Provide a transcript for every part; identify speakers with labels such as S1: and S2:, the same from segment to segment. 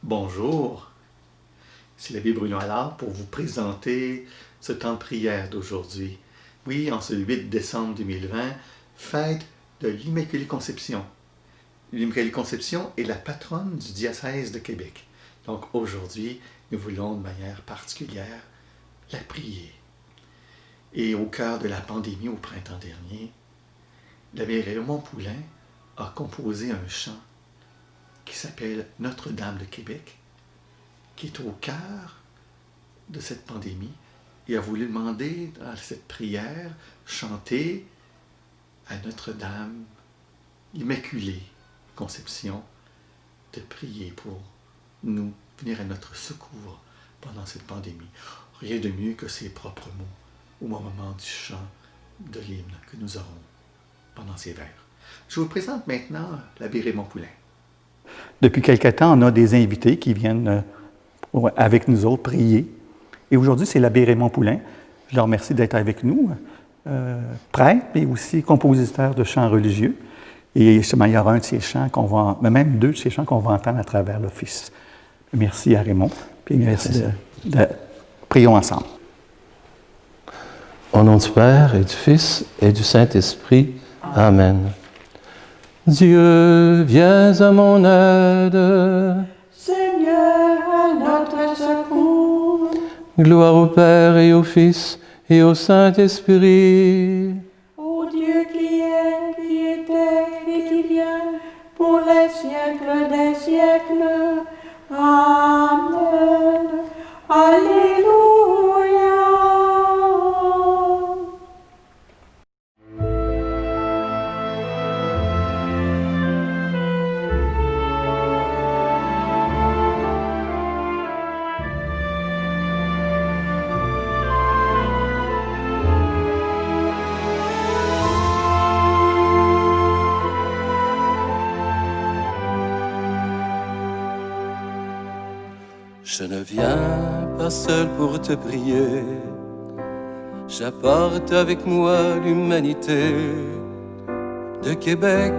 S1: Bonjour, c'est l'abbé Bruno Allard pour vous présenter ce temps de prière d'aujourd'hui. Oui, en ce 8 décembre 2020, fête de l'Immaculée Conception. L'Immaculée Conception est la patronne du diocèse de Québec. Donc aujourd'hui, nous voulons de manière particulière la prier. Et au cœur de la pandémie au printemps dernier, l'abbé Raymond Poulain a composé un chant qui s'appelle Notre-Dame de Québec, qui est au cœur de cette pandémie, et a voulu demander dans cette prière, chanter à Notre-Dame, Immaculée Conception, de prier pour nous, venir à notre secours pendant cette pandémie. Rien de mieux que ses propres mots au moment du chant de l'hymne que nous aurons pendant ces vers. Je vous présente maintenant l'abbé Raymond Poulain.
S2: Depuis quelque temps, on a des invités qui viennent avec nous autres prier. Et aujourd'hui, c'est l'abbé Raymond Poulain. Je le remercie d'être avec nous, prêtre, mais aussi compositeur de chants religieux. Et justement, il y aura un de ces chants même deux de ces chants qu'on va entendre à travers l'office. Merci à Raymond. Puis merci prions ensemble.
S3: Au nom du Père et du Fils et du Saint-Esprit. Amen. Dieu, viens à mon aide.
S4: Seigneur, à notre secours.
S3: Gloire au Père et au Fils et au Saint-Esprit.
S4: Ô Dieu qui est, qui était et qui vient, pour les siècles des siècles. Amen. Alléluia.
S3: Je ne viens pas seul pour te prier, j'apporte avec moi l'humanité. De Québec,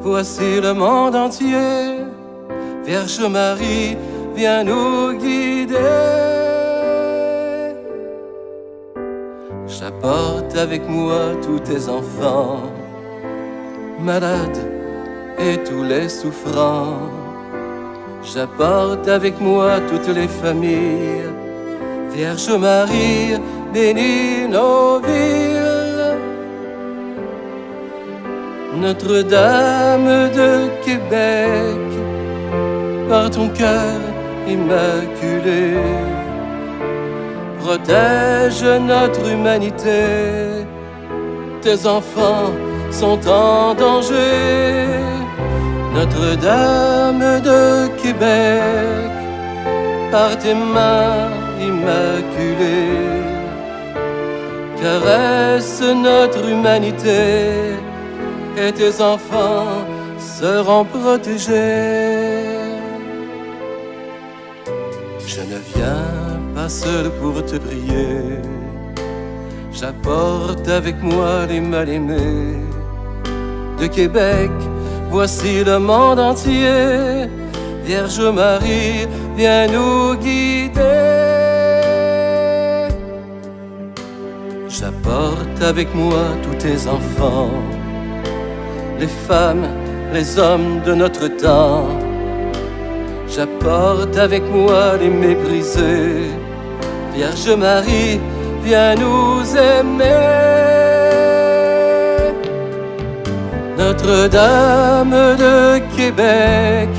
S3: voici le monde entier. Vierge Marie, viens nous guider. J'apporte avec moi tous tes enfants, malades et tous les souffrants. J'apporte avec moi toutes les familles. Vierge Marie, bénis nos villes. Notre-Dame de Québec, par ton cœur immaculé, protège notre humanité. Tes enfants sont en danger. Notre-Dame de Québec, par tes mains immaculées, caresse notre humanité et tes enfants seront protégés. Je ne viens pas seul pour te prier, j'apporte avec moi les mal-aimés. De Québec, voici le monde entier. Vierge Marie, viens nous guider. J'apporte avec moi tous tes enfants, les femmes, les hommes de notre temps. J'apporte avec moi les méprisés. Vierge Marie, viens nous aimer. Notre-Dame de Québec,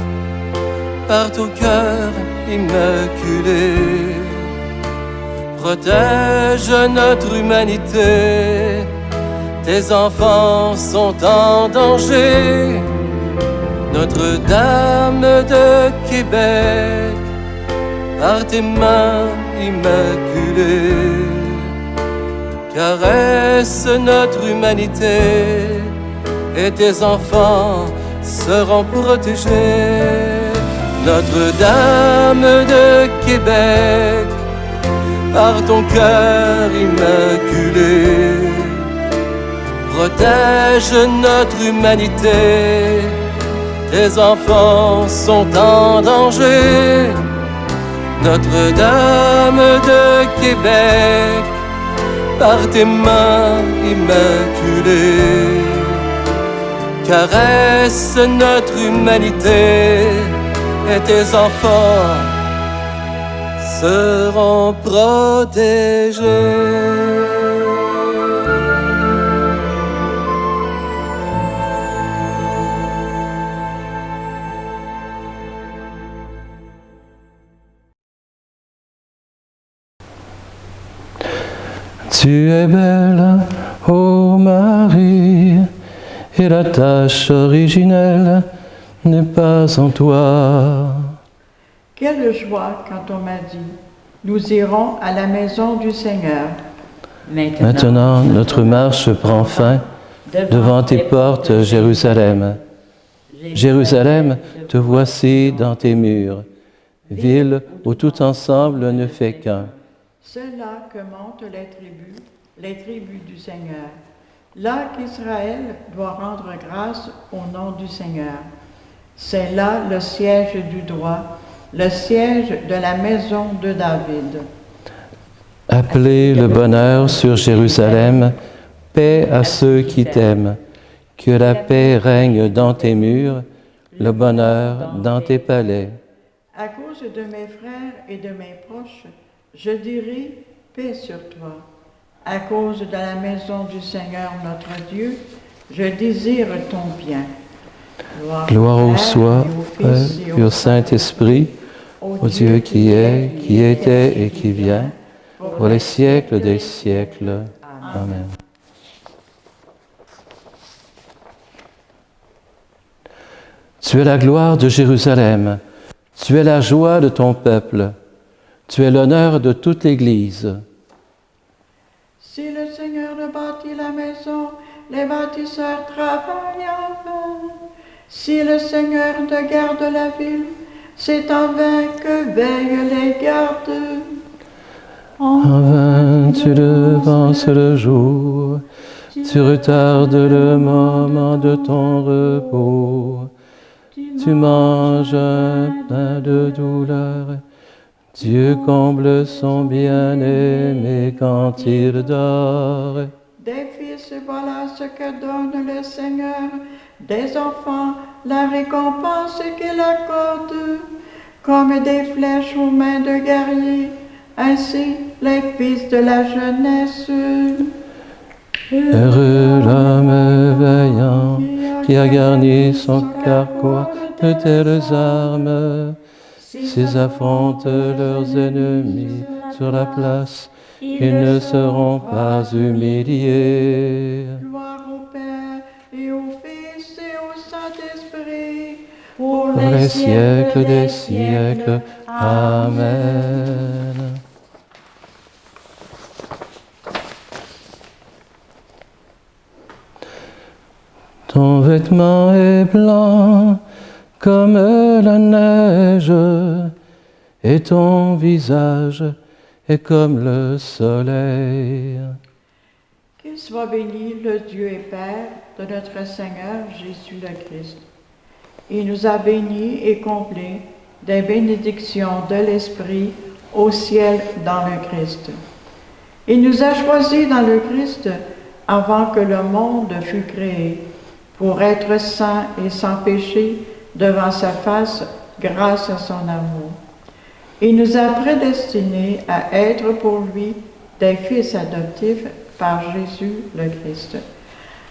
S3: par ton cœur immaculé, protège notre humanité. Tes enfants sont en danger. Notre-Dame de Québec, par tes mains immaculées, caresse notre humanité et tes enfants seront protégés. Notre-Dame de Québec, par ton cœur immaculé, protège notre humanité. tes enfants sont en danger. Notre-Dame de Québec, par tes mains immaculées, caresse notre humanité et tes enfants seront protégés.
S5: Tu es belle, ô Marie, et la tâche originelle n'est pas en toi.
S4: Quelle joie quand on m'a dit, nous irons à la maison du Seigneur.
S5: Maintenant, notre marche prend fin devant tes portes, Jérusalem. Jérusalem, te voici dans tes murs, ville où tout ensemble ne fait qu'un.
S4: C'est là que montent les tribus du Seigneur. Là qu'Israël doit rendre grâce au nom du Seigneur. C'est là le siège du droit, le siège de la maison de David.
S5: Appelez le bonheur sur Jérusalem, paix à ceux qui t'aiment. Que la paix règne dans tes murs, le bonheur dans tes palais.
S4: À cause de mes frères et de mes proches, je dirai paix sur toi. À cause de la maison du Seigneur notre Dieu, je désire ton bien.
S5: Gloire au Père, et au Saint-Esprit, au Dieu qui est, qui était et qui vient, pour les siècles des siècles. Amen. Tu es la gloire de Jérusalem, tu es la joie de ton peuple, tu es l'honneur de toute l'Église.
S4: Si le Seigneur ne bâtit la maison, les bâtisseurs travaillent en vain. Si le Seigneur ne garde la ville, c'est en vain que veillent les gardes.
S5: En vain tu devances le jour, tu retardes le moment de ton repos. Tu manges un pain de douleur, Dieu comble son bien-aimé quand il dort.
S4: Des fils, voilà ce que donne le Seigneur, des enfants, la récompense qu'il accorde, comme des flèches aux mains de guerriers, ainsi les fils de la jeunesse.
S5: Heureux l'homme vaillant, qui a garni son carquois de telles armes. S'ils affrontent leurs ennemis sur la place, ils ne seront pas humiliés.
S4: Gloire au Père et au Fils et au Saint-Esprit,
S5: pour les siècles des siècles. Amen. Ton vêtement est blanc comme la neige, et ton visage est comme le soleil.
S4: Qu'il soit béni le Dieu et Père de notre Seigneur Jésus le Christ. Il nous a bénis et comblés des bénédictions de l'Esprit au ciel dans le Christ. Il nous a choisis dans le Christ avant que le monde fût créé, pour être saints et sans péché devant sa face grâce à son amour. Il nous a prédestinés à être pour lui des fils adoptifs par Jésus le Christ.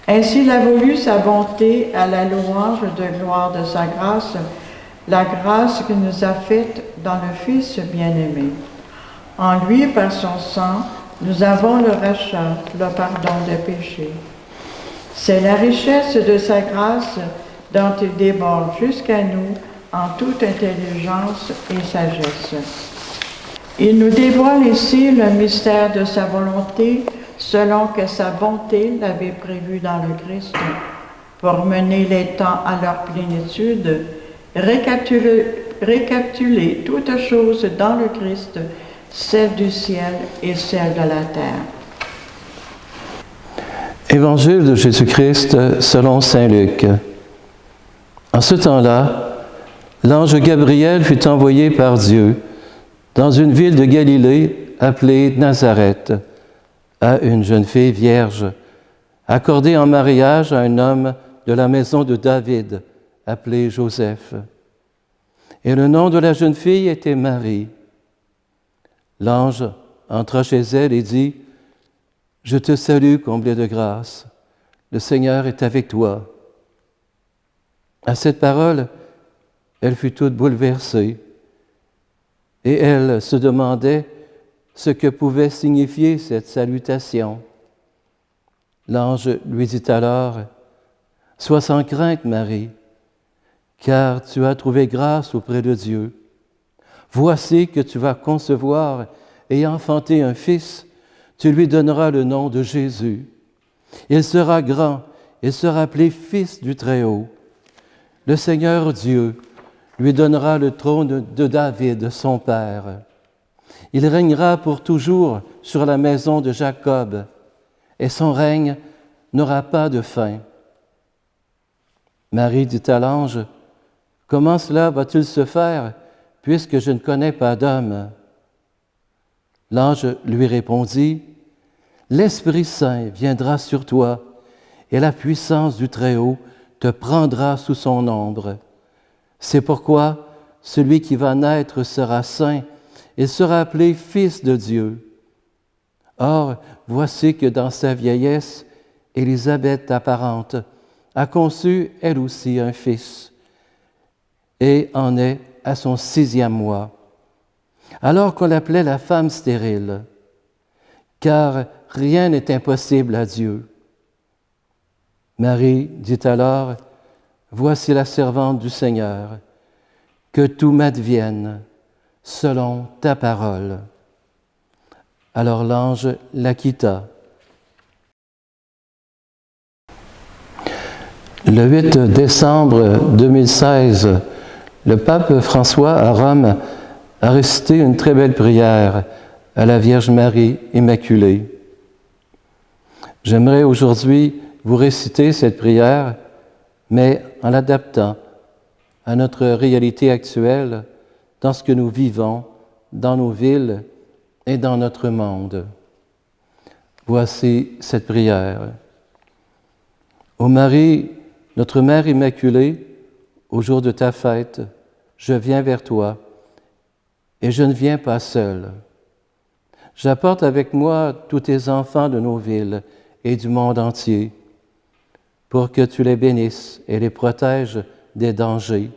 S4: Ainsi il a voulu sa bonté à la louange de gloire de sa grâce, la grâce qu'il nous a faite dans le Fils bien-aimé. En lui, par son sang, nous avons le rachat, le pardon des péchés. C'est la richesse de sa grâce dont il déborde jusqu'à nous en toute intelligence et sagesse. Il nous dévoile ici le mystère de sa volonté selon que sa bonté l'avait prévu dans le Christ, pour mener les temps à leur plénitude, récapituler toutes choses dans le Christ, celles du ciel et celles de la terre.
S5: Évangile de Jésus-Christ selon saint Luc. En ce temps-là, l'ange Gabriel fut envoyé par Dieu dans une ville de Galilée appelée Nazareth, à une jeune fille vierge, accordée en mariage à un homme de la maison de David, appelé Joseph. Et le nom de la jeune fille était Marie. L'ange entra chez elle et dit, « Je te salue, comblée de grâce, le Seigneur est avec toi. » À cette parole, elle fut toute bouleversée, et elle se demandait ce que pouvait signifier cette salutation. L'ange lui dit alors, « Sois sans crainte, Marie, car tu as trouvé grâce auprès de Dieu. Voici que tu vas concevoir et enfanter un fils, tu lui donneras le nom de Jésus. Il sera grand, il sera appelé Fils du Très-Haut. Le Seigneur Dieu lui donnera le trône de David, son père. Il régnera pour toujours sur la maison de Jacob, et son règne n'aura pas de fin. » Marie dit à l'ange, « Comment cela va-t-il se faire, puisque je ne connais pas d'homme? » L'ange lui répondit, « L'Esprit Saint viendra sur toi, et la puissance du Très-Haut te prendra sous son ombre. C'est pourquoi celui qui va naître sera saint, et sera appelé Fils de Dieu. Or, voici que dans sa vieillesse, Élisabeth, ta parente, a conçu elle aussi un fils, et en est à son 6e mois, alors qu'on l'appelait la femme stérile, car rien n'est impossible à Dieu. Marie dit alors, « Voici la servante du Seigneur, que tout m'advienne selon ta parole. » Alors l'ange la quitta. Le 8 décembre 2016, le pape François à Rome a récité une très belle prière à la Vierge Marie Immaculée. J'aimerais aujourd'hui vous réciter cette prière, mais en l'adaptant à notre réalité actuelle, dans ce que nous vivons, dans nos villes et dans notre monde. Voici cette prière. Ô Marie, notre Mère Immaculée, au jour de ta fête, je viens vers toi, et je ne viens pas seul. J'apporte avec moi tous tes enfants de nos villes et du monde entier, pour que tu les bénisses et les protèges des dangers.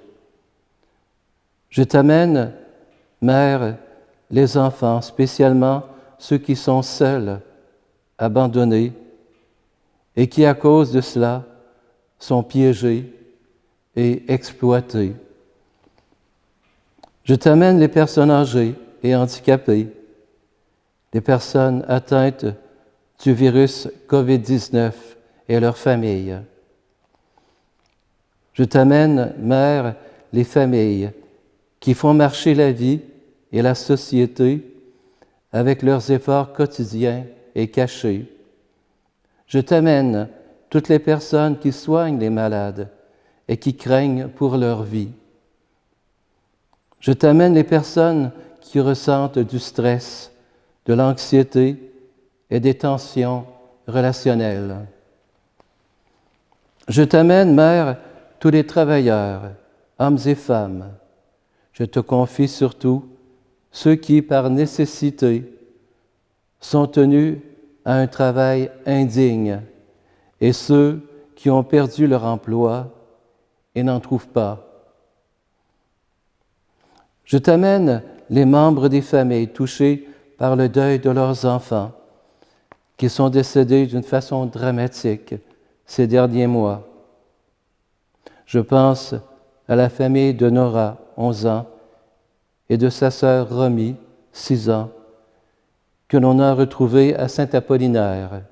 S5: Je t'amène, Mère, les enfants, spécialement ceux qui sont seuls, abandonnés, et qui, à cause de cela, sont piégés et exploités. Je t'amène les personnes âgées et handicapées, les personnes atteintes du virus COVID-19 et leurs familles. Je t'amène, Mère, les familles qui font marcher la vie et la société avec leurs efforts quotidiens et cachés. Je t'amène toutes les personnes qui soignent les malades et qui craignent pour leur vie. Je t'amène les personnes qui ressentent du stress, de l'anxiété et des tensions relationnelles. Je t'amène, Mère, tous les travailleurs, hommes et femmes. Je te confie surtout ceux qui, par nécessité, sont tenus à un travail indigne et ceux qui ont perdu leur emploi et n'en trouvent pas. Je t'amène les membres des familles touchées par le deuil de leurs enfants qui sont décédés d'une façon dramatique ces derniers mois. Je pense à la famille de Nora, 11 ans, et de sa sœur Romy, 6 ans, que l'on a retrouvée à Saint-Apollinaire.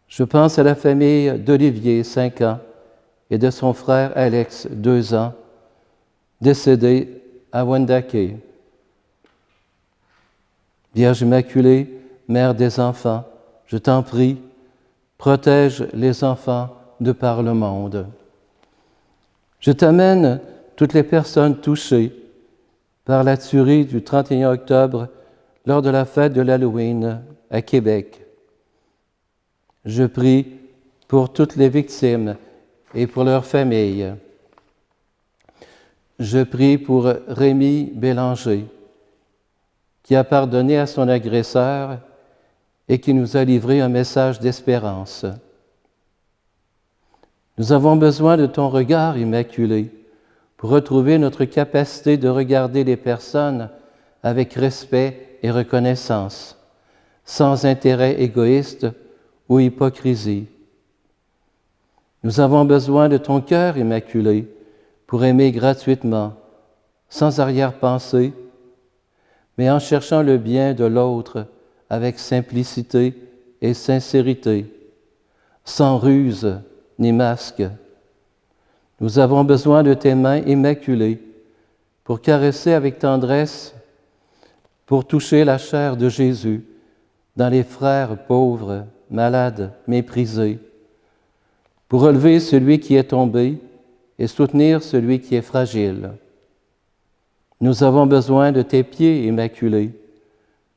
S5: Je pense à la famille d'Olivier, 5 ans, et de son frère Alex, 2 ans, décédés à Wendake. Vierge Immaculée, Mère des enfants, je t'en prie, protège les enfants de par le monde. Je t'amène toutes les personnes touchées par la tuerie du 31 octobre lors de la fête de l'Halloween à Québec. Je prie pour toutes les victimes et pour leurs familles. Je prie pour Rémi Bélanger, qui a pardonné à son agresseur et qui nous a livré un message d'espérance. Nous avons besoin de ton regard immaculé pour retrouver notre capacité de regarder les personnes avec respect et reconnaissance, sans intérêt égoïste ou hypocrisie. Nous avons besoin de ton cœur immaculé pour aimer gratuitement, sans arrière-pensée, mais en cherchant le bien de l'autre avec simplicité et sincérité, sans ruse ni masque. Nous avons besoin de tes mains immaculées pour caresser avec tendresse, pour toucher la chair de Jésus dans les frères pauvres, malades, méprisés, pour relever celui qui est tombé et soutenir celui qui est fragile. Nous avons besoin de tes pieds immaculés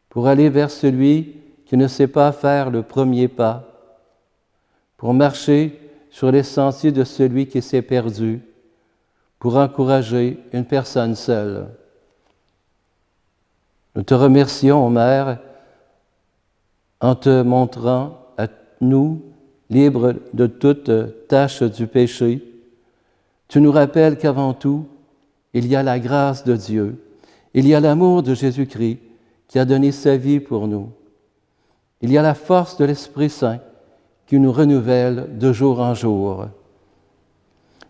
S5: pour aller vers celui qui ne sait pas faire le premier pas, pour marcher sur les sentiers de celui qui s'est perdu, pour encourager une personne seule. Nous te remercions, ô Mère, en te montrant à nous libres de toute tâche du péché. Tu nous rappelles qu'avant tout, il y a la grâce de Dieu, il y a l'amour de Jésus-Christ qui a donné sa vie pour nous. Il y a la force de l'Esprit Saint qui nous renouvelle de jour en jour.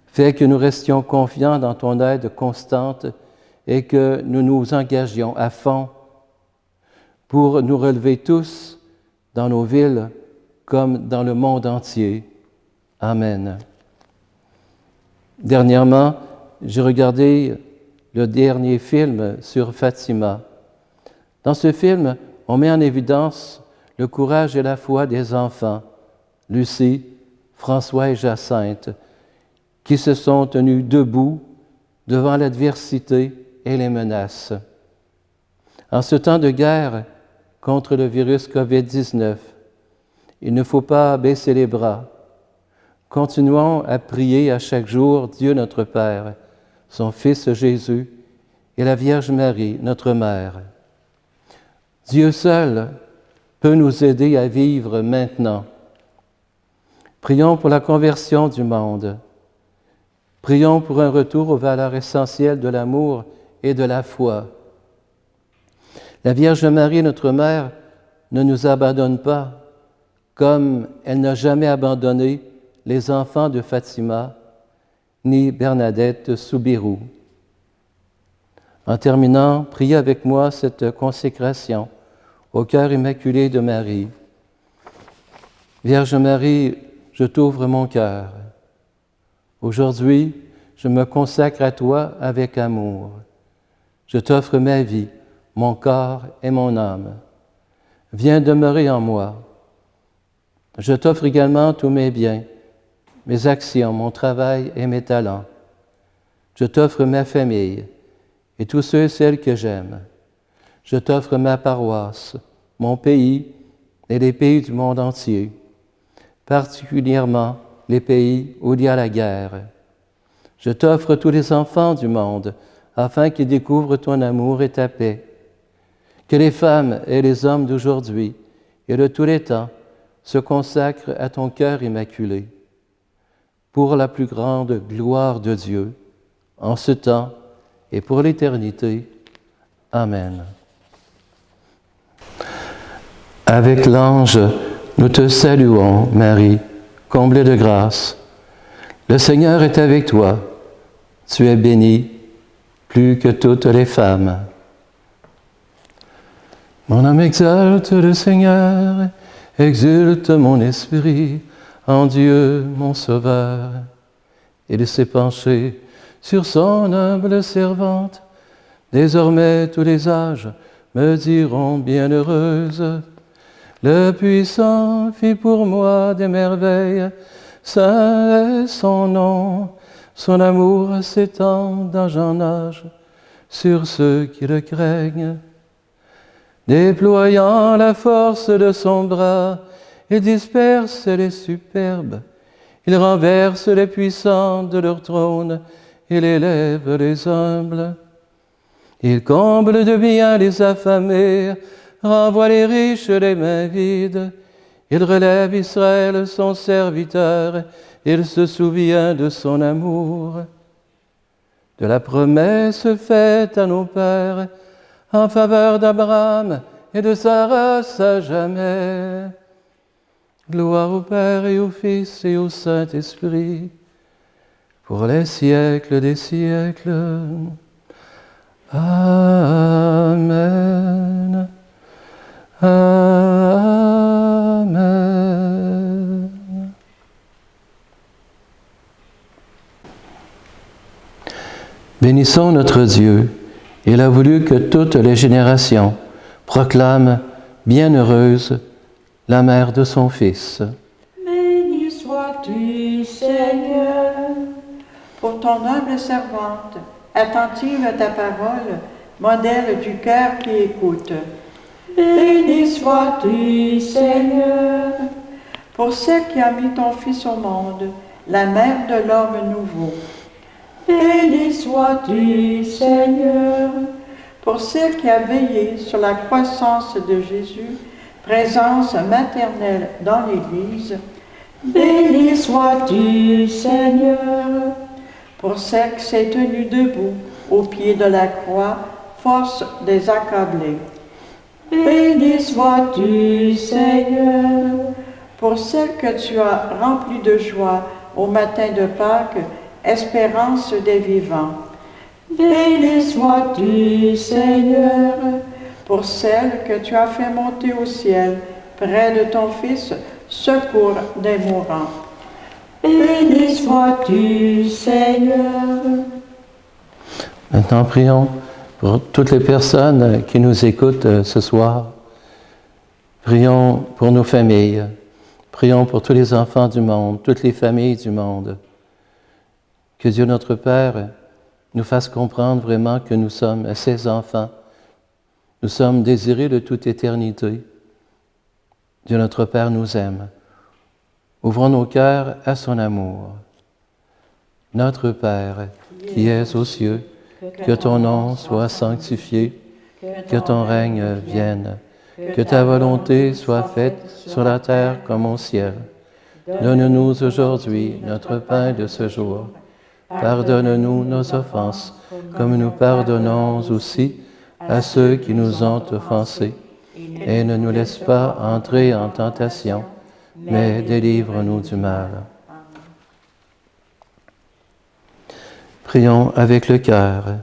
S5: Fais que nous restions confiants dans ton aide constante et que nous nous engagions à fond pour nous relever tous dans nos villes comme dans le monde entier. Amen. Dernièrement, j'ai regardé le dernier film sur Fatima. Dans ce film, on met en évidence le courage et la foi des enfants, Lucie, François et Jacinthe, qui se sont tenus debout devant l'adversité et les menaces. En ce temps de guerre contre le virus COVID-19, il ne faut pas baisser les bras. Continuons à prier à chaque jour Dieu notre Père, son Fils Jésus et la Vierge Marie, notre Mère. Dieu seul peut nous aider à vivre maintenant. Prions pour la conversion du monde. Prions pour un retour aux valeurs essentielles de l'amour et de la foi. La Vierge Marie, notre Mère, ne nous abandonne pas, comme elle n'a jamais abandonné les enfants de Fatima, ni Bernadette Soubirous. En terminant, priez avec moi cette consécration au cœur immaculé de Marie. Vierge Marie, je t'ouvre mon cœur. Aujourd'hui, je me consacre à toi avec amour. Je t'offre ma vie, mon corps et mon âme. Viens demeurer en moi. Je t'offre également tous mes biens, mes actions, mon travail et mes talents. Je t'offre ma famille et tous ceux et celles que j'aime. Je t'offre ma paroisse, mon pays et les pays du monde entier, particulièrement les pays où il y a la guerre. Je t'offre tous les enfants du monde, afin qu'ils découvrent ton amour et ta paix. Que les femmes et les hommes d'aujourd'hui et de tous les temps se consacrent à ton cœur immaculé, pour la plus grande gloire de Dieu, en ce temps et pour l'éternité. Amen. Avec l'ange, nous te saluons, Marie, comblée de grâce. Le Seigneur est avec toi. Tu es bénie plus que toutes les femmes. Mon âme exalte le Seigneur, exulte mon esprit en Dieu mon Sauveur. Il s'est penché sur son humble servante. Désormais tous les âges me diront bienheureuse. Le Puissant fit pour moi des merveilles, saint est son nom. son amour s'étend d'âge en âge sur ceux qui le craignent. Déployant la force de son bras, il disperse les superbes, il renverse les puissants de leur trône, il élève les humbles. Il comble de biens les affamés, renvoie les riches les mains vides. Il relève Israël son serviteur, il se souvient de son amour, de la promesse faite à nos pères, en faveur d'Abraham et de sa race à jamais. Gloire au Père et au Fils et au Saint-Esprit, pour les siècles des siècles. Amen. Amen. Bénissons notre Dieu. Il a voulu que toutes les générations proclament bienheureuse la mère de son Fils.
S4: Béni sois-tu, Seigneur, pour ton humble servante, attentive à ta parole, modèle du cœur qui écoute. Béni sois-tu, Seigneur, pour celle qui a mis ton Fils au monde, la mère de l'homme nouveau. Béni sois-tu, Seigneur, pour celle qui a veillé sur la croissance de Jésus, présence maternelle dans l'Église. Béni sois-tu, Seigneur, pour celle qui s'est tenue debout au pied de la croix, force des accablés. Béni sois-tu, Seigneur, pour celle que tu as remplie de joie au matin de Pâques, espérance des vivants. Béni sois-tu, Seigneur, pour celle que tu as fait monter au ciel, près de ton Fils, secours des mourants. Béni sois-tu, Seigneur.
S5: Maintenant, prions pour toutes les personnes qui nous écoutent ce soir. Prions pour nos familles. Prions pour tous les enfants du monde, toutes les familles du monde. Que Dieu notre Père nous fasse comprendre vraiment que nous sommes ses enfants. Nous sommes désirés de toute éternité. Dieu notre Père nous aime. Ouvrons nos cœurs à son amour. Notre Père, qui es aux cieux, que ton nom soit sanctifié, que ton règne vienne, que ta volonté soit faite sur la terre comme au ciel. Donne-nous aujourd'hui notre pain de ce jour. Pardonne-nous nos offenses, comme nous pardonnons aussi à ceux qui nous ont offensés. Et ne nous laisse pas entrer en tentation, mais délivre-nous du mal. Prions avec le cœur.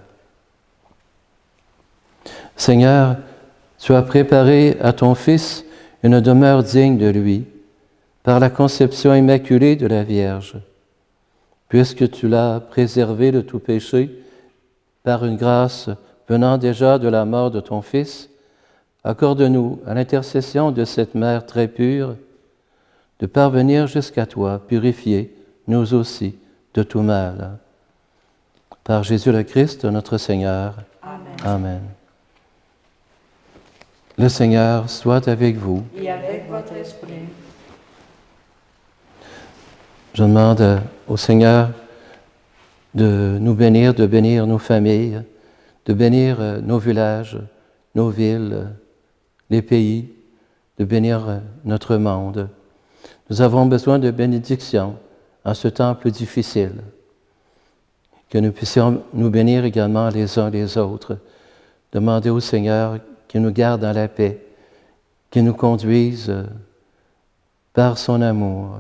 S5: Seigneur, tu as préparé à ton Fils une demeure digne de lui, par la conception immaculée de la Vierge. Puisque tu l'as préservé de tout péché, par une grâce venant déjà de la mort de ton Fils, accorde-nous, à l'intercession de cette Mère très pure, de parvenir jusqu'à toi, purifiés, nous aussi, de tout mal. Par Jésus le Christ, notre Seigneur.
S4: Amen.
S5: Amen. Le Seigneur soit avec vous.
S4: Et avec votre esprit.
S5: Je demande au Seigneur de nous bénir, de bénir nos familles, de bénir nos villages, nos villes, les pays, de bénir notre monde. Nous avons besoin de bénédiction en ce temps plus difficile. Que nous puissions nous bénir également les uns les autres. Demander au Seigneur qu'il nous garde dans la paix, qu'il nous conduise par son amour,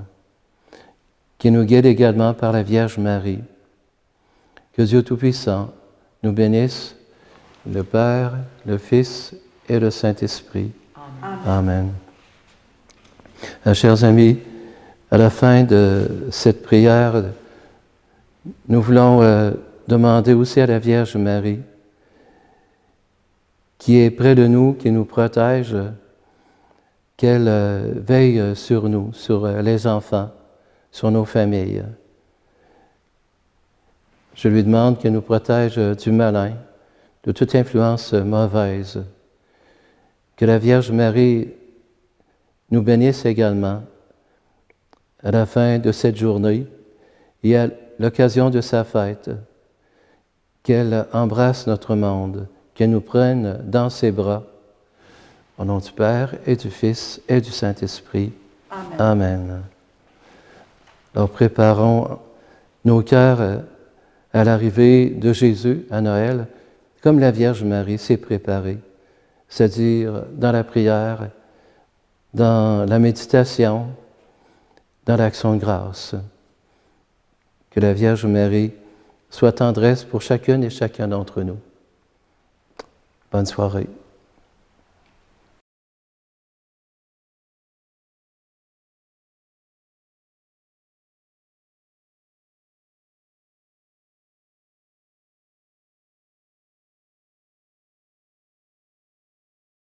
S5: qu'il nous guide également par la Vierge Marie. Que Dieu Tout-Puissant nous bénisse, le Père, le Fils et le Saint-Esprit. Amen. Chers amis, à la fin de cette prière, nous voulons demander aussi à la Vierge Marie, qui est près de nous, qui nous protège, qu'elle veille sur nous, sur les enfants, sur nos familles. Je lui demande qu'elle nous protège du malin, de toute influence mauvaise. Que la Vierge Marie nous bénisse également à la fin de cette journée et à l'occasion de sa fête, qu'elle embrasse notre monde, qu'elle nous prenne dans ses bras. Au nom du Père et du Fils et du Saint-Esprit.
S4: Amen.
S5: Amen. Alors préparons nos cœurs à l'arrivée de Jésus à Noël, comme la Vierge Marie s'est préparée, c'est-à-dire dans la prière, dans la méditation, dans l'action de grâce. Que la Vierge Marie soit tendresse pour chacune et chacun d'entre nous. Bonne soirée.